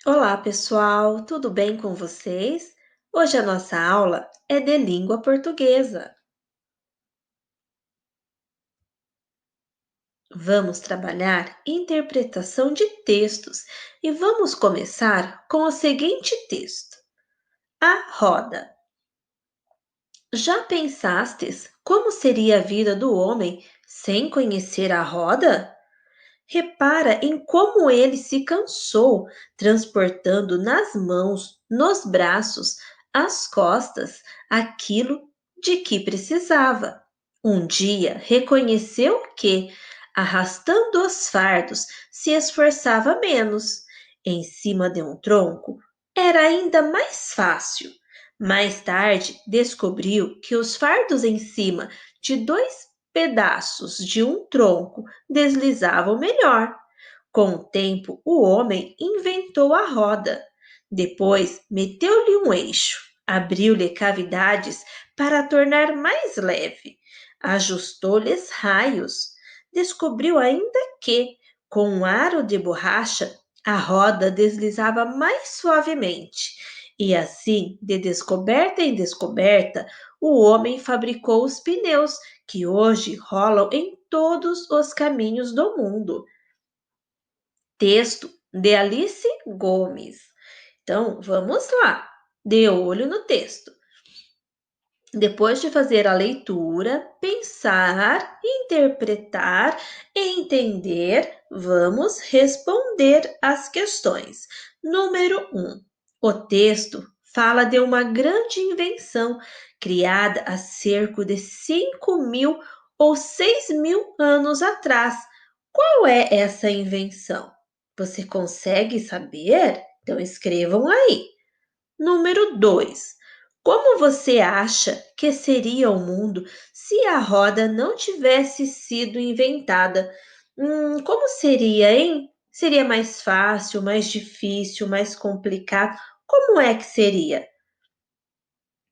Olá, pessoal, tudo bem com vocês? Hoje a nossa aula é de língua portuguesa. Vamos trabalhar interpretação de textos e vamos começar com o seguinte texto: A roda. Já pensastes como seria a vida do homem sem conhecer a roda? Repara em como ele se cansou, transportando nas mãos, nos braços, as costas, aquilo de que precisava. Um dia reconheceu que, arrastando os fardos, se esforçava menos. Em cima de um tronco, era ainda mais fácil. Mais tarde, descobriu que os fardos em cima de dois pedaços de um tronco deslizavam melhor. Com o tempo, o homem inventou a roda. Depois, meteu-lhe um eixo, abriu-lhe cavidades para a tornar mais leve, ajustou-lhes raios. Descobriu ainda que, com um aro de borracha, a roda deslizava mais suavemente. E assim, de descoberta em descoberta, o homem fabricou os pneus que hoje rolam em todos os caminhos do mundo. Texto de Alice Gomes. Então, vamos lá. Dê olho no texto. Depois de fazer a leitura, pensar, interpretar e entender, vamos responder às questões. Número 1. O texto fala de uma grande invenção criada há cerca de 5.000 ou 6.000 anos atrás. Qual é essa invenção? Você consegue saber? Então escrevam aí. Número 2. Como você acha que seria o mundo se a roda não tivesse sido inventada? Como seria, hein? Seria mais fácil, mais difícil, mais complicado? Como é que seria?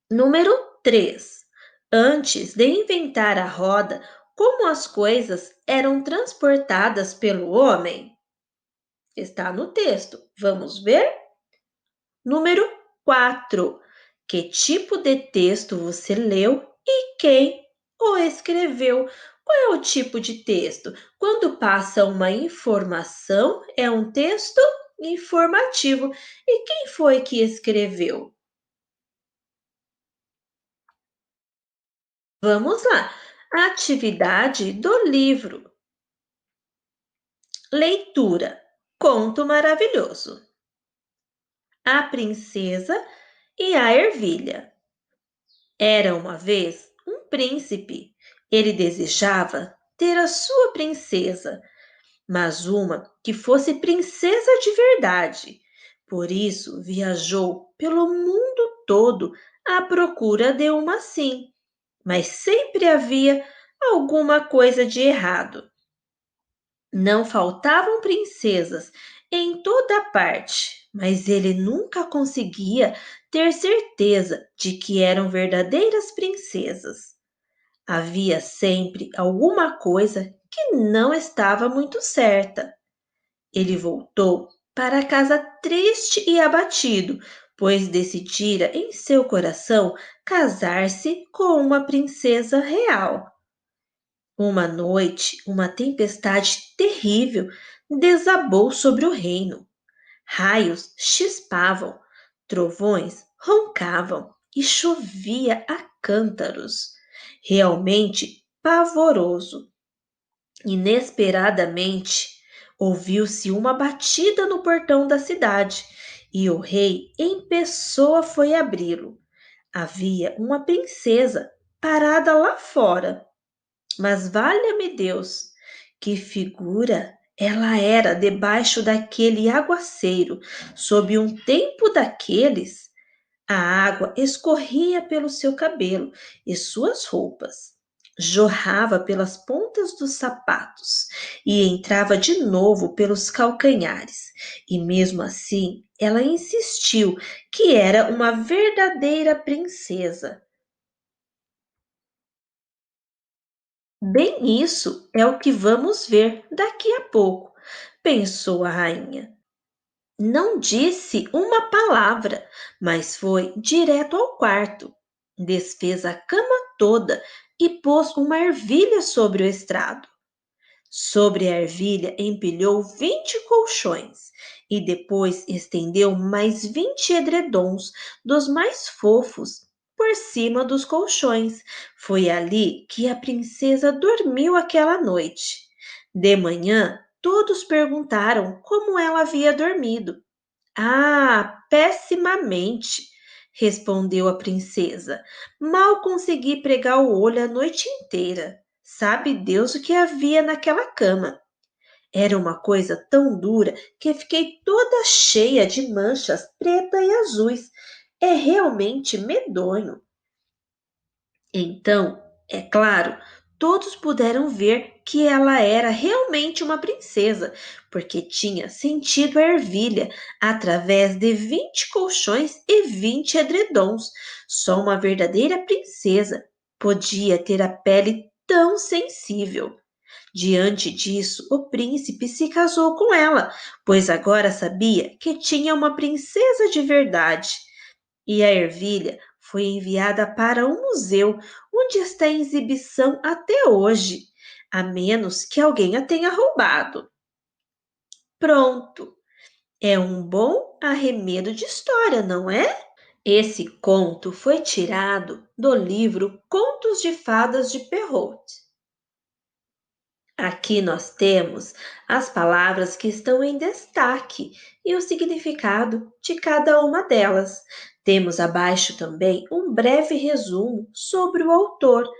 Número 3. Antes de inventar a roda, como as coisas eram transportadas pelo homem? Está no texto. Vamos ver? Número 4. Que tipo de texto você leu e quem o escreveu? Qual é o tipo de texto? Quando passa uma informação, é um texto informativo. E quem foi que escreveu? Vamos lá. Atividade do livro. Leitura. Conto maravilhoso. A princesa e a ervilha. Era uma vez um príncipe. Ele desejava ter a sua princesa, mas uma que fosse princesa de verdade. Por isso viajou pelo mundo todo à procura de uma assim. Mas sempre havia alguma coisa de errado. Não faltavam princesas em toda parte, mas ele nunca conseguia ter certeza de que eram verdadeiras princesas. Havia sempre alguma coisa que não estava muito certa. Ele voltou para casa triste e abatido, pois decidira em seu coração casar-se com uma princesa real. Uma noite, uma tempestade terrível desabou sobre o reino. Raios chispavam, trovões roncavam e chovia a cântaros. Realmente pavoroso. Inesperadamente, ouviu-se uma batida no portão da cidade e o rei em pessoa foi abri-lo. Havia uma princesa parada lá fora. Mas valha-me Deus, que figura ela era debaixo daquele aguaceiro, sob um tempo daqueles. A água escorria pelo seu cabelo e suas roupas, jorrava pelas pontas dos sapatos e entrava de novo pelos calcanhares. E mesmo assim, ela insistiu que era uma verdadeira princesa. Bem, isso é o que vamos ver daqui a pouco, pensou a rainha. Não disse uma palavra, mas foi direto ao quarto. Desfez a cama toda e pôs uma ervilha sobre o estrado. Sobre a ervilha empilhou 20 colchões e depois estendeu mais 20 edredons dos mais fofos por cima dos colchões. Foi ali que a princesa dormiu aquela noite. De manhã, todos perguntaram como ela havia dormido. Ah, pessimamente, respondeu a princesa. Mal consegui pregar o olho a noite inteira. Sabe Deus o que havia naquela cama. Era uma coisa tão dura que fiquei toda cheia de manchas pretas e azuis. É realmente medonho. Então, é claro, todos puderam ver que ela era realmente uma princesa, porque tinha sentido a ervilha através de 20 colchões e 20 edredons. Só uma verdadeira princesa podia ter a pele tão sensível. Diante disso, o príncipe se casou com ela, pois agora sabia que tinha uma princesa de verdade. E a ervilha foi enviada para um museu, onde está em exibição até hoje, a menos que alguém a tenha roubado. Pronto! É um bom arremedo de história, não é? Esse conto foi tirado do livro Contos de Fadas de Perrault. Aqui nós temos as palavras que estão em destaque e o significado de cada uma delas. Temos abaixo também um breve resumo sobre o autor.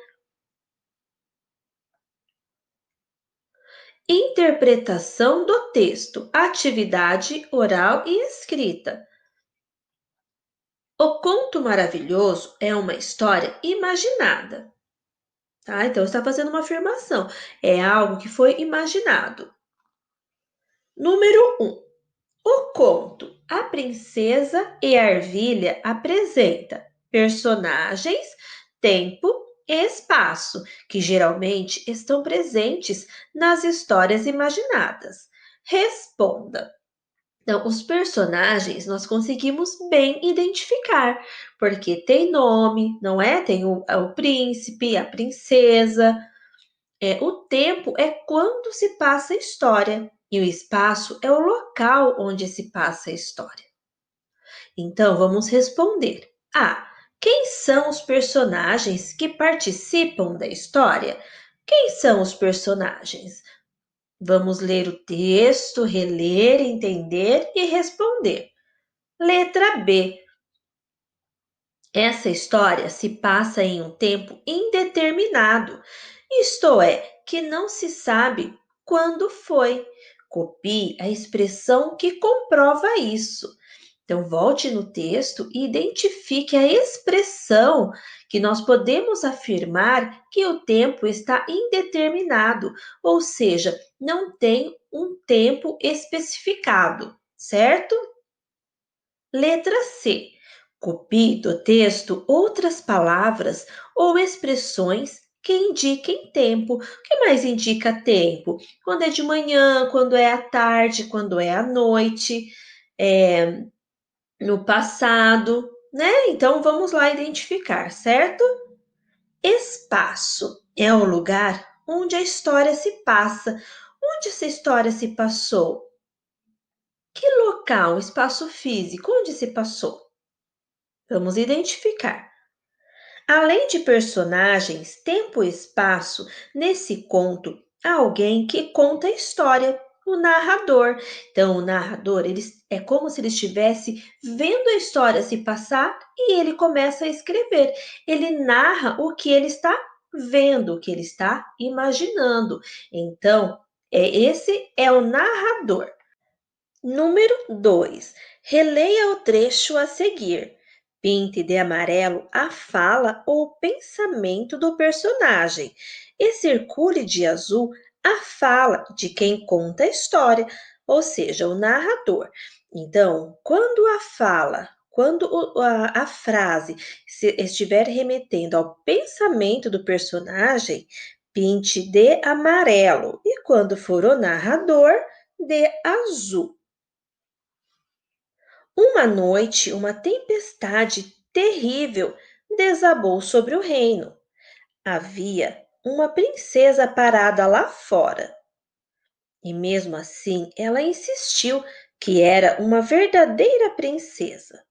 Interpretação do texto, atividade oral e escrita. O conto maravilhoso é uma história imaginada. Tá? Então, está fazendo uma afirmação. É algo que foi imaginado. Número 1. O conto A Princesa e a Ervilha apresenta personagens, tempo e espaço, que geralmente estão presentes nas histórias imaginadas. Responda. Então, os personagens nós conseguimos bem identificar, porque tem nome, não é? Tem o príncipe, a princesa, o tempo é quando se passa a história e o espaço é o local onde se passa a história. Então, vamos responder. A. Quem são os personagens que participam da história? Quem são os personagens? Vamos ler o texto, reler, entender e responder. Letra B. Essa história se passa em um tempo indeterminado, isto é, que não se sabe quando foi. Copie a expressão que comprova isso. Então, volte no texto e identifique a expressão que nós podemos afirmar que o tempo está indeterminado, ou seja, não tem um tempo especificado, certo? Letra C. Copie do texto outras palavras ou expressões que indiquem tempo. O que mais indica tempo? Quando é de manhã, quando é à tarde, quando é à noite, é, no passado, né? Então vamos lá identificar, certo? Espaço é o lugar onde a história se passa. Onde essa história se passou? Que local, espaço físico, onde se passou? Vamos identificar. Além de personagens, tempo e espaço, nesse conto há alguém que conta a história, o narrador. Então, o narrador é como se ele estivesse vendo a história se passar e ele começa a escrever. Ele narra o que ele está vendo, o que ele está imaginando. Então, esse é o narrador. Número 2. Releia o trecho a seguir. Pinte de amarelo a fala ou pensamento do personagem e circule de azul a fala de quem conta a história, ou seja, o narrador. Então, quando a fala, quando a frase estiver remetendo ao pensamento do personagem, pinte de amarelo, e quando for o narrador, de azul. Uma noite, uma tempestade terrível desabou sobre o reino. Havia uma princesa parada lá fora. E mesmo assim, ela insistiu que era uma verdadeira princesa.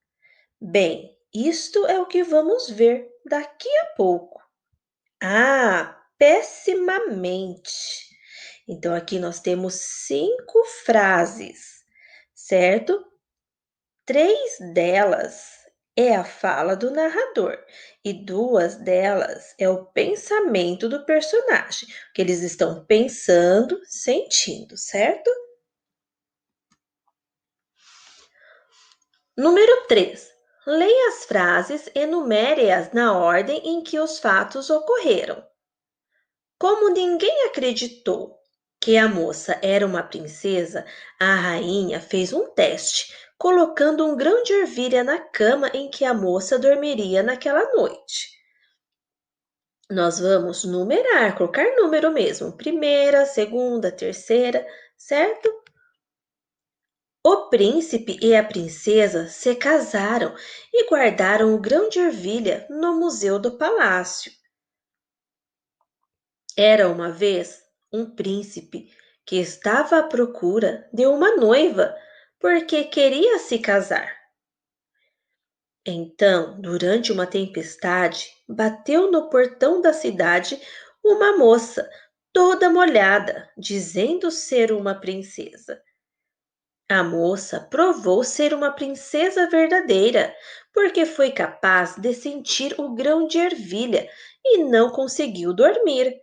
Bem, isto é o que vamos ver daqui a pouco. Ah, pessimamente. Então, aqui nós temos 5 frases, certo? 3 delas é a fala do narrador e 2 delas é o pensamento do personagem, o que eles estão pensando, sentindo, certo? Número 3. Leia as frases e enumere-as na ordem em que os fatos ocorreram. Como ninguém acreditou que a moça era uma princesa, a rainha fez um teste, colocando um grão de ervilha na cama em que a moça dormiria naquela noite. Nós vamos numerar, colocar número mesmo, primeira, segunda, terceira, certo? O príncipe e a princesa se casaram e guardaram o grão de ervilha no museu do palácio. Era uma vez um príncipe que estava à procura de uma noiva porque queria se casar. Então, durante uma tempestade, bateu no portão da cidade uma moça, toda molhada, dizendo ser uma princesa. A moça provou ser uma princesa verdadeira, porque foi capaz de sentir o grão de ervilha e não conseguiu dormir.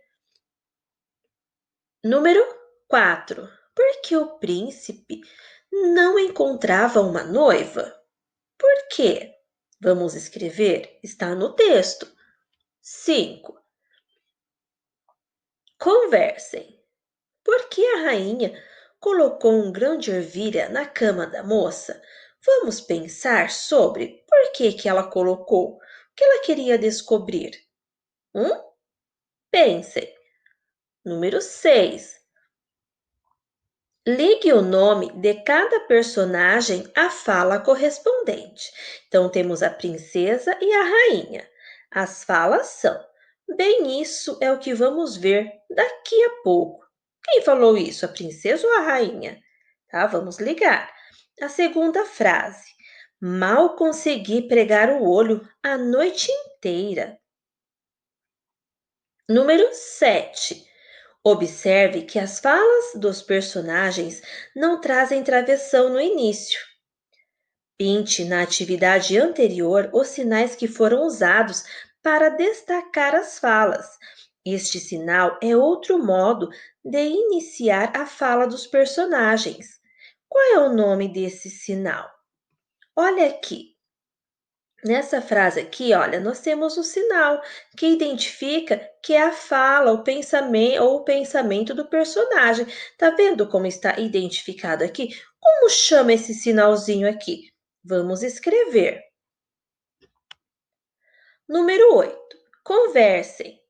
Número 4. Por que o príncipe não encontrava uma noiva? Por quê? Vamos escrever? Está no texto. 5. Conversem. Por que a rainha colocou um grão de ervilha na cama da moça? Vamos pensar sobre por que ela colocou. O que ela queria descobrir? Hum? Pensem. Número 6. Ligue o nome de cada personagem à fala correspondente. Então, temos a princesa e a rainha. As falas são: bem, isso é o que vamos ver daqui a pouco. Quem falou isso, a princesa ou a rainha? Tá, vamos ligar. A segunda frase: mal consegui pregar o olho a noite inteira. Número 7. Observe que as falas dos personagens não trazem travessão no início. Pinte na atividade anterior os sinais que foram usados para destacar as falas. Este sinal é outro modo de iniciar a fala dos personagens. Qual é o nome desse sinal? Olha aqui. Nessa frase aqui, olha, nós temos o sinal que identifica que é a fala, o pensamento ou o pensamento do personagem. Tá vendo como está identificado aqui? Como chama esse sinalzinho aqui? Vamos escrever. Número 8. Conversem.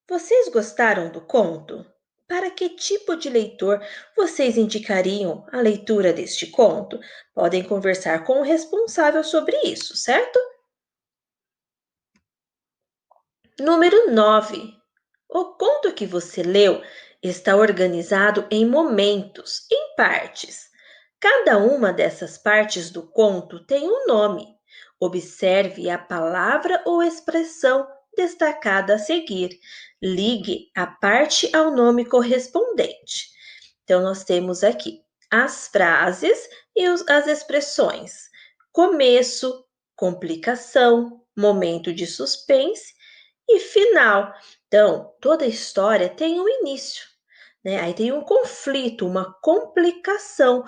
Vocês gostaram do conto? Para que tipo de leitor vocês indicariam a leitura deste conto? Podem conversar com o responsável sobre isso, certo? Número 9. O conto que você leu está organizado em momentos, em partes. Cada uma dessas partes do conto tem um nome. Observe a palavra ou expressão destacada a seguir. Ligue a parte ao nome correspondente. Então, nós temos aqui as frases e as expressões: começo, complicação, momento de suspense e final. Então, toda história tem um início, né? Aí tem um conflito, uma complicação,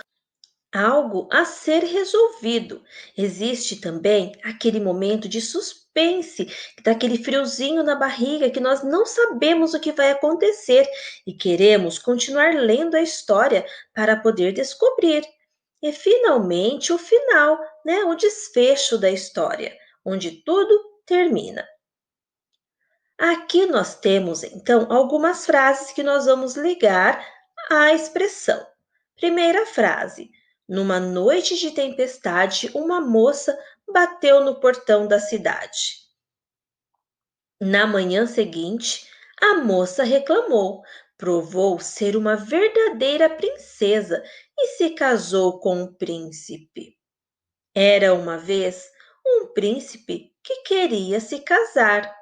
algo a ser resolvido. Existe também aquele momento de suspense, que dá aquele friozinho na barriga, que nós não sabemos o que vai acontecer e queremos continuar lendo a história para poder descobrir. E finalmente o final, né? O desfecho da história, onde tudo termina. Aqui nós temos então algumas frases que nós vamos ligar à expressão. Primeira frase: Numa noite de tempestade, uma moça bateu no portão da cidade. Na manhã seguinte, a moça reclamou, provou ser uma verdadeira princesa e se casou com um príncipe. Era uma vez um príncipe que queria se casar.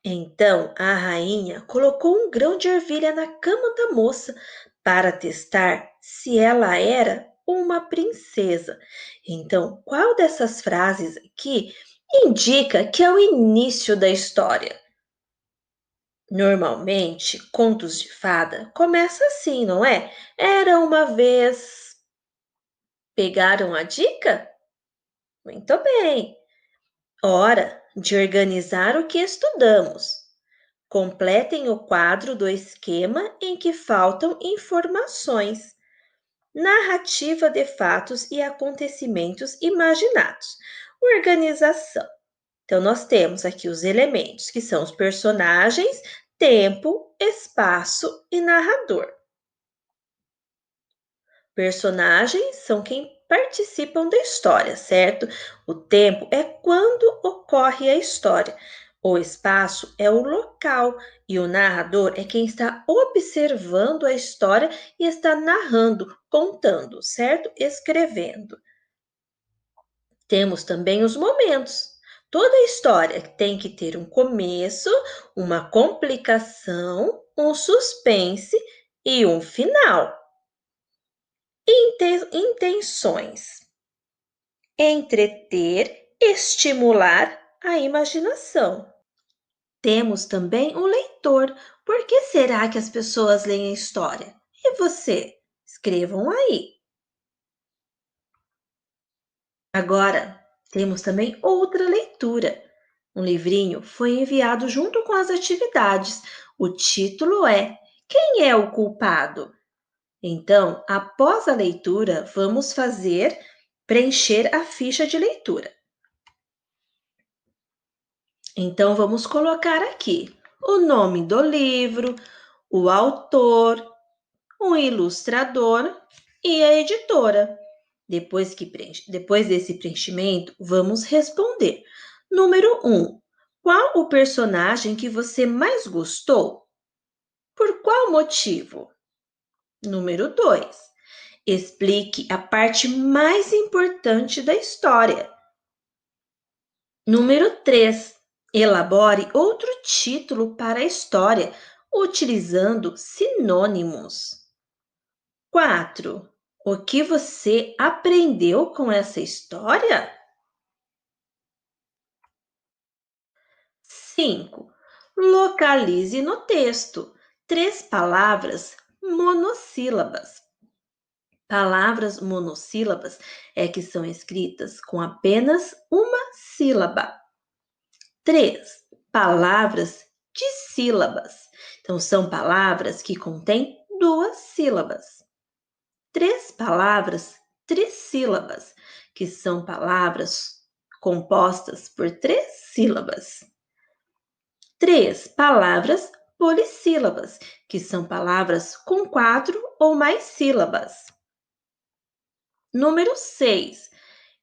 Então a rainha colocou um grão de ervilha na cama da moça para testar se ela era uma princesa. Então, qual dessas frases aqui indica que é o início da história? Normalmente, contos de fada começa assim, não é? Era uma vez. Pegaram a dica? Muito bem. Hora de organizar o que estudamos. Completem o quadro do esquema em que faltam informações. Narrativa de fatos e acontecimentos imaginados. Organização. Então, nós temos aqui os elementos, que são os personagens, tempo, espaço e narrador. Personagens são quem participam da história, certo? O tempo é quando ocorre a história. O espaço é o local e o narrador é quem está observando a história e está narrando, contando, certo? Escrevendo. Temos também os momentos. Toda história tem que ter um começo, uma complicação, um suspense e um final. Intenções: entreter, estimular a imaginação. Temos também o leitor. Por que será que as pessoas leem a história? E você? Escrevam aí. Agora, temos também outra leitura. Um livrinho foi enviado junto com as atividades. O título é Quem é o culpado? Então, após a leitura, vamos fazer preencher a ficha de leitura. Então, vamos colocar aqui o nome do livro, o autor, o ilustrador e a editora. Depois desse preenchimento, vamos responder. Número 1. Qual o personagem que você mais gostou? Por qual motivo? Número 2. Explique a parte mais importante da história. Número 3. Elabore outro título para a história, utilizando sinônimos. 4. O que você aprendeu com essa história? 5. Localize no texto 3 palavras monossílabas. Palavras monossílabas é que são escritas com apenas uma sílaba. 3. Palavras dissílabas. Então, são palavras que contêm 2 sílabas. 3 palavras trissílabas, que são palavras compostas por 3 sílabas. 3 palavras polissílabas, que são palavras com 4 ou mais sílabas. Número 6.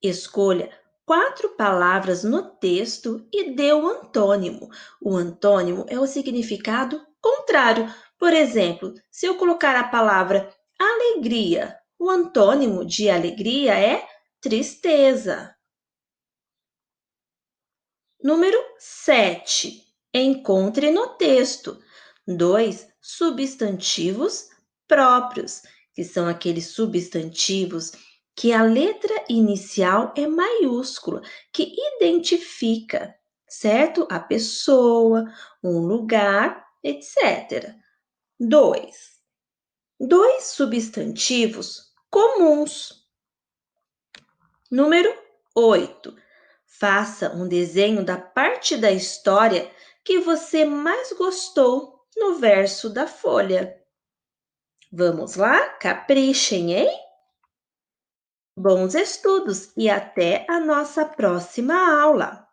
Escolha 4 palavras no texto e dê o antônimo. O antônimo é o significado contrário. Por exemplo, se eu colocar a palavra alegria, o antônimo de alegria é tristeza. Número 7. Encontre no texto 2 substantivos próprios, que são aqueles substantivos que a letra inicial é maiúscula, que identifica, certo? A pessoa, um lugar, etc. 2. 2 substantivos comuns. Número 8. Faça um desenho da parte da história que você mais gostou no verso da folha. Vamos lá? Caprichem, hein? Bons estudos e até a nossa próxima aula!